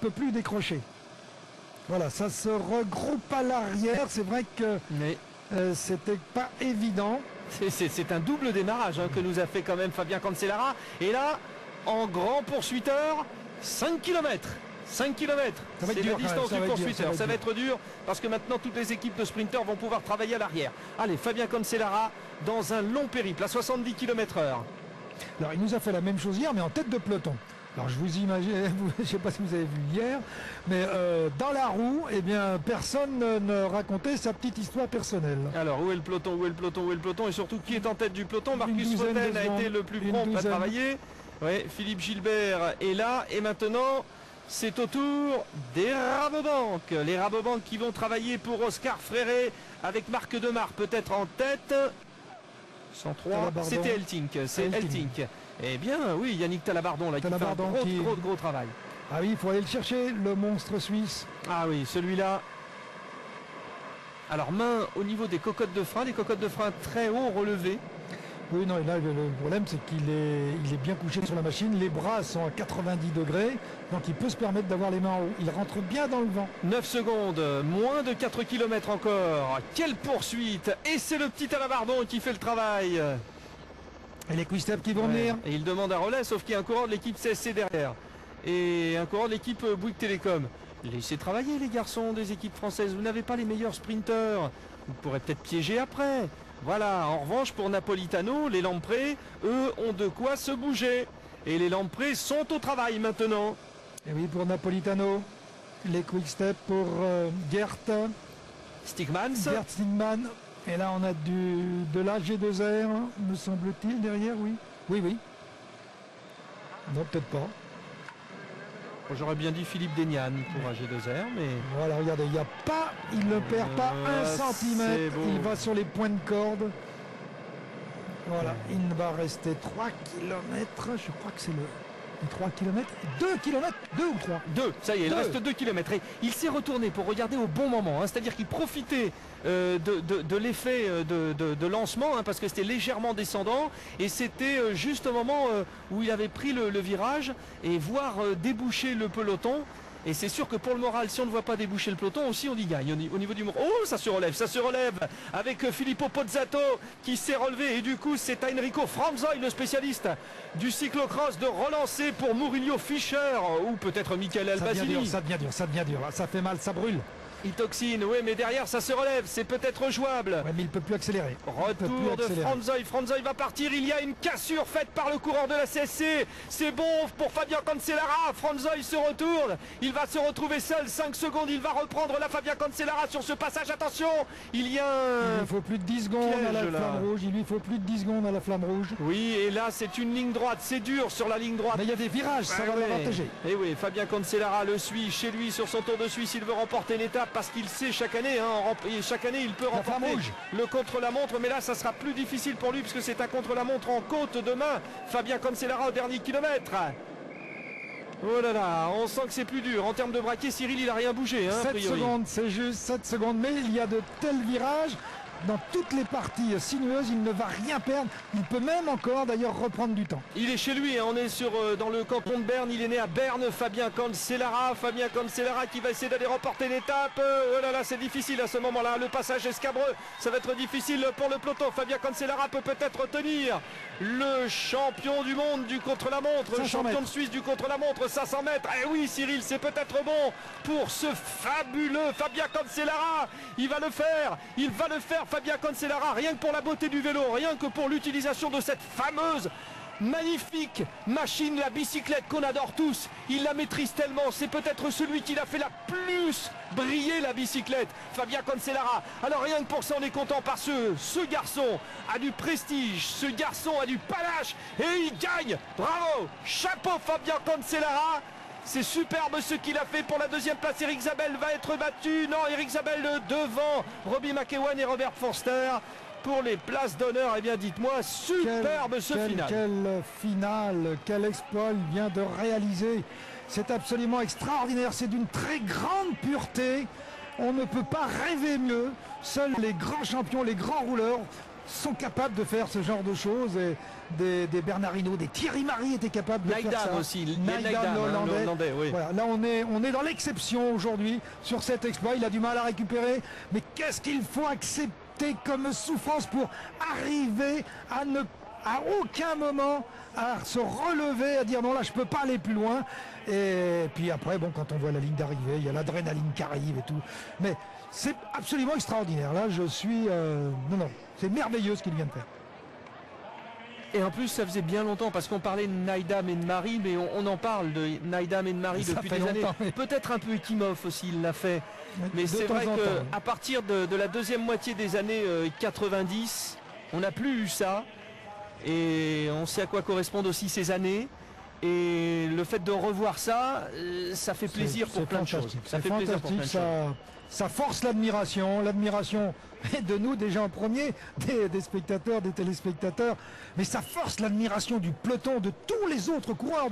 peut plus décrocher. Voilà, ça se regroupe à l'arrière. C'est vrai que c'était pas évident. C'est un double démarrage hein, que nous a fait quand même Fabien Cancellara. Et là, en grand poursuiteur, 5 km. 5 km, c'est la distance du poursuiteur. Ça va être dur parce que maintenant toutes les équipes de sprinteurs vont pouvoir travailler à l'arrière. Allez, Fabien Cancellara dans un long périple à 70 km/h. Alors il nous a fait la même chose hier mais en tête de peloton. Alors je vous imagine, je ne sais pas si vous avez vu hier, mais dans la roue, eh bien personne ne racontait sa petite histoire personnelle. Alors où est le peloton, où est le peloton, où est le peloton et surtout qui est en tête du peloton? Marcus Foden a été le plus prompt à travailler. Oui, Philippe Gilbert est là et maintenant c'est au tour des Rabobank. Les Rabobank qui vont travailler pour Oscar Freire avec Marc Demar peut-être en tête. 103, c'était Eltink, c'est Eltink. Eh bien oui, Yannick Talabardon là qui fait un gros travail. Ah oui, il faut aller le chercher, le monstre suisse. Ah oui, celui-là. Alors main au niveau des cocottes de frein, très haut relevées. Oui, non, et là, le problème, c'est qu'il est bien couché sur la machine. Les bras sont à 90 degrés, donc il peut se permettre d'avoir les mains en haut. Il rentre bien dans le vent. 9 secondes, moins de 4 km encore. Quelle poursuite! Et c'est le petit Talabardon qui fait le travail. Et les Quick-Step qui vont venir. Et il demande un relais, sauf qu'il y a un coureur de l'équipe CSC derrière. Et un coureur de l'équipe Bouygues Télécom. Laissez travailler les garçons des équipes françaises. Vous n'avez pas les meilleurs sprinteurs. Vous pourrez peut-être piéger après. Voilà, en revanche pour Napolitano, les Lamprey, eux, ont de quoi se bouger. Et les Lamprey sont au travail maintenant. Et oui, pour Napolitano, les quick-step pour Gert Stigmans. Gert Stigman. Et là, on a de l'AG2R, me semble-t-il, derrière, oui. Oui, oui. Non, peut-être pas. J'aurais bien dit Philippe Deignan pour AG2R, mais... Voilà, regardez, il ne perd pas un centimètre, il va sur les points de corde. Voilà, il va rester 3 km, je crois que c'est le 3 km, 2 km, 2 ou 3 2, ça y est, il reste 2 km. Et il s'est retourné pour regarder au bon moment, hein, c'est-à-dire qu'il profitait de l'effet de lancement, hein, parce que c'était légèrement descendant, et c'était juste au moment où il avait pris le virage, et voir déboucher le peloton. Et c'est sûr que pour le moral, si on ne voit pas déboucher le peloton, aussi on y gagne au niveau du moral. Oh, ça se relève avec Filippo Pozzato qui s'est relevé. Et du coup, c'est à Enrico Franzoy, le spécialiste du cyclocross, de relancer pour Murillo Fischer ou peut-être Michael Albasini. Ça devient dur, ça fait mal, ça brûle. Il toxine, oui, mais derrière ça se relève, c'est peut-être jouable. Ouais, mais il ne peut plus accélérer. Retour de Franzoy, Franzoy va partir, il y a une cassure faite par le coureur de la CSC. C'est bon pour Fabien Cancellara, Franzoy se retourne, il va se retrouver seul, 5 secondes, il va reprendre la Fabien Cancellara sur ce passage, attention, il y a un... Il lui faut plus de 10 secondes à la flamme rouge, il lui faut plus de 10 secondes à la flamme rouge. Oui, et là c'est une ligne droite, c'est dur sur la ligne droite. Mais il y a des virages, ça va l'avantager. Et oui, Fabien Cancellara le suit chez lui sur son Tour de Suisse, il veut remporter l'étape parce qu'il sait chaque année, hein, chaque année il peut remporter le contre-la-montre, mais là ça sera plus difficile pour lui puisque c'est un contre-la-montre en côte demain. Fabien Cancellara au dernier kilomètre. Oh là là, on sent que c'est plus dur. En termes de braquet, Cyril, il n'a rien bougé. Hein, 7 secondes, c'est juste 7 secondes, mais il y a de tels virages. Dans toutes les parties sinueuses, il ne va rien perdre. Il peut même encore d'ailleurs reprendre du temps. Il est chez lui, hein. On est dans le canton de Berne. Il est né à Berne, Fabien Cancellara. Fabien Cancellara qui va essayer d'aller remporter l'étape. Oh là là, c'est difficile à ce moment-là. Le passage est scabreux. Ça va être difficile pour le peloton. Fabien Cancellara peut peut-être tenir. Le champion du monde du contre-la-montre, le champion de Suisse du contre-la-montre, 500 mètres. Eh oui, Cyril, c'est peut-être bon pour ce fabuleux Fabien Cancellara. Il va le faire. Fabien Cancellara, rien que pour la beauté du vélo, rien que pour l'utilisation de cette fameuse, magnifique machine, la bicyclette qu'on adore tous. Il la maîtrise tellement, c'est peut-être celui qui l'a fait la plus briller, la bicyclette, Fabien Cancellara. Alors rien que pour ça, on est content parce que ce garçon a du prestige, ce garçon a du panache et il gagne. Bravo, chapeau Fabien Cancellara. C'est superbe ce qu'il a fait pour la deuxième place. Eric Zabel va être battu. Non, Eric Zabel devant Robbie McEwen et Robert Forster pour les places d'honneur. Eh bien, dites-moi, superbe ce final. Quel final, quel exploit il vient de réaliser. C'est absolument extraordinaire. C'est d'une très grande pureté. On ne peut pas rêver mieux. Seuls les grands champions, les grands rouleurs sont capables de faire ce genre de choses. Et des Bernard Hinault, des Thierry Marie étaient capables de faire ça. Aussi, Naïdam, le Hollandais. Oui. Voilà, là on est dans l'exception aujourd'hui sur cet exploit. Il a du mal à récupérer, mais qu'est-ce qu'il faut accepter comme souffrance pour arriver à aucun moment à se relever, à dire non là je peux pas aller plus loin. Et puis après bon, quand on voit la ligne d'arrivée, il y a l'adrénaline qui arrive et tout, mais c'est absolument extraordinaire. Là je suis non, c'est merveilleux ce qu'il vient de faire. Et en plus ça faisait bien longtemps, parce qu'on parlait de Naïdam et de Marie, mais on en parle de Naïdam et de Marie depuis des années. Mais... peut-être un peu Ekimov aussi il l'a fait, mais c'est vrai qu'à partir de la deuxième moitié des années 90, on n'a plus eu ça. Et on sait à quoi correspondent aussi ces années. Et le fait de revoir ça, ça fait plaisir pour plein de choses. Ça fait plaisir pour plein de choses. Ça force l'admiration. L'admiration de nous déjà en premier, des spectateurs, des téléspectateurs. Mais ça force l'admiration du peloton, de tous les autres coureurs.